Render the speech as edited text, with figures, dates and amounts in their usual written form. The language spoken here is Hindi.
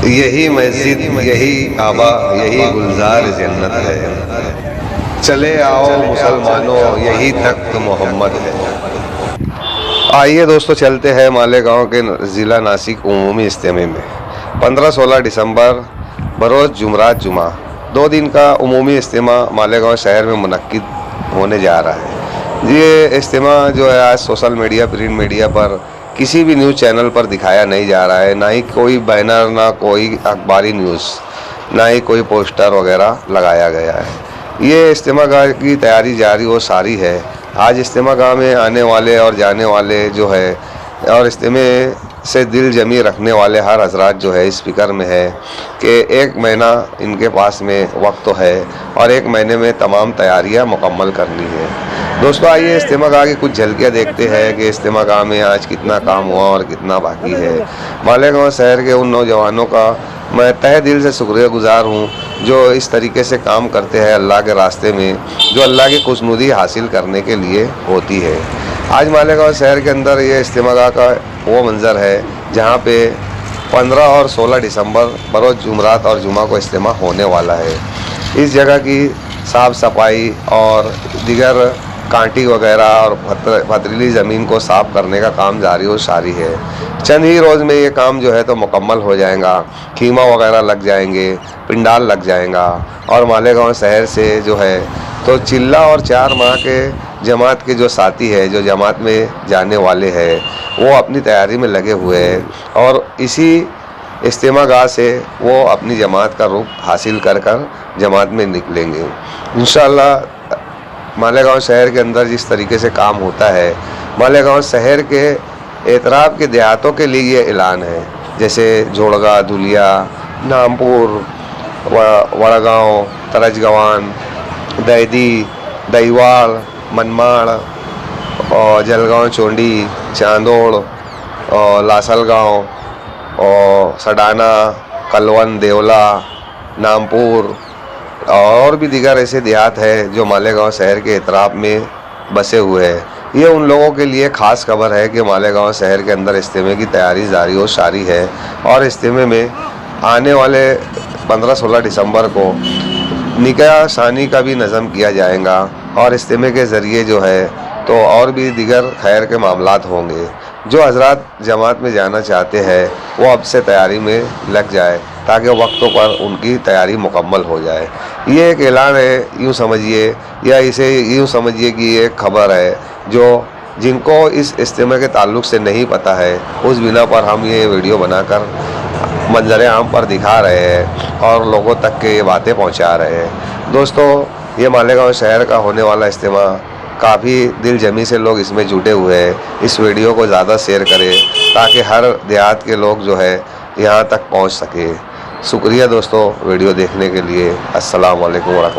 यही मस्जिद, यही काबा, यही गुलजार जन्नत है। चले आओ मुसलमानों, यही तख्त मोहम्मद है। आइए दोस्तों, चलते हैं मालेगांव के ज़िला नासिक उमूमी इज्तिमा में 15-16 दिसंबर बरोज़ जुमरात जुमा 2 दिन का उमूमी इज्तिमा मालेगांव शहर में मुनक्किद होने जा रहा है। ये इज्तिमा जो है आज सोशल मीडिया, प्रिंट मीडिया पर किसी भी न्यूज़ चैनल पर दिखाया नहीं जा रहा है, ना ही कोई बैनर, ना कोई अखबारी न्यूज़, ना ही कोई पोस्टर वगैरह लगाया गया है। ये इज्तिमा गाह की तैयारी जारी और सारी है। आज इज्तिमा गाह में आने वाले और जाने वाले जो है और इज्तिमे से दिल जमी रखने वाले हर हजरात जो है इस फिक्र में है कि 1 महीना इनके पास में वक्त तो है और 1 महीने में तमाम तैयारियां मुकम्मल करनी है। दोस्तों, आइए इज्तिमा गाह की कुछ झलकियाँ देखते हैं कि इज्तिमा गाह में आज कितना काम हुआ और कितना बाकी है। मालेगांव शहर के उन नौजवानों का मैं तहे दिल से शुक्रगुजार हूँ जो इस तरीके से काम करते हैं अल्लाह के रास्ते में, जो अल्लाह की खुशनुदी हासिल करने के लिए होती है। आज मालेगांव शहर के अंदर ये इज्तिमा गाह का वो मंज़र है जहाँ पे 15 और 16 दिसंबर बरोज़ जुमरात और जुमा को इज्तिमा होने वाला है। इस जगह की साफ़ सफाई और दीगर कांटी वगैरह और पथरीली ज़मीन को साफ़ करने का काम जारी और सारी है। चंद ही रोज़ में ये काम जो है तो मुकम्मल हो जाएगा। खीमा वगैरह लग जाएंगे, पिंडाल लग जाएगा और मालेगांव शहर से जो है तो चिल्ला और 4 माह के जमात के जो साथी है, जो जमात में जाने वाले हैं, वो अपनी तैयारी में लगे हुए हैं और इसी इज्तिमा गाह से वो अपनी जमात का रूप हासिल कर जमात में निकलेंगे इंशाअल्लाह। मालेगांव शहर के अंदर जिस तरीके से काम होता है, मालेगांव शहर के एतराफ़ के देहातों के लिए ये ऐलान है, जैसे जोड़गा, धुलिया, नामपुर, वड़गांव, तरजगवान, दैदी, दहीवाल, मनमाड़ और जलगांव चोंडी, चांदोड़ और लासलगांव और सडाना, कलवन, देवला, नामपुर और भी दीगर ऐसे देहात हैं जो मालेगांव शहर के एतराफ़ में बसे हुए हैं। ये उन लोगों के लिए ख़ास खबर है कि मालेगांव शहर के अंदर इज्तिमे की तैयारी जारी और सारी है और इज्तिमे में आने वाले 15-16 दिसंबर को निकाह शानी का भी नज़म किया जाएगा और इज्तिमे के ज़रिए जो है तो और भी दीगर खैर के मामलात होंगे। जो हजरात जमात में जाना चाहते हैं वो अब से तैयारी में लग जाए ताकि वक्तों पर उनकी तैयारी मुकम्मल हो जाए। ये एक ऐलान है, यूँ समझिए, या इसे यूँ समझिए कि ये एक खबर है जो जिनको इस इज्तिमा के ताल्लुक़ से नहीं पता है, उस बिना पर हम ये वीडियो बनाकर मंजर आम पर दिखा रहे हैं और लोगों तक के ये बातें पहुंचा रहे हैं। दोस्तों, ये मालेगांव शहर का होने वाला इज्तिमा काफ़ी दिल जमी से लोग इसमें जुटे हुए हैं। इस वीडियो को ज़्यादा शेयर करें ताकि हर देहात के लोग जो है यहाँ तक पहुँच सके। शुक्रिया दोस्तों वीडियो देखने के लिए। अस्सलाम वालेकुम व रहमतुल्लाह।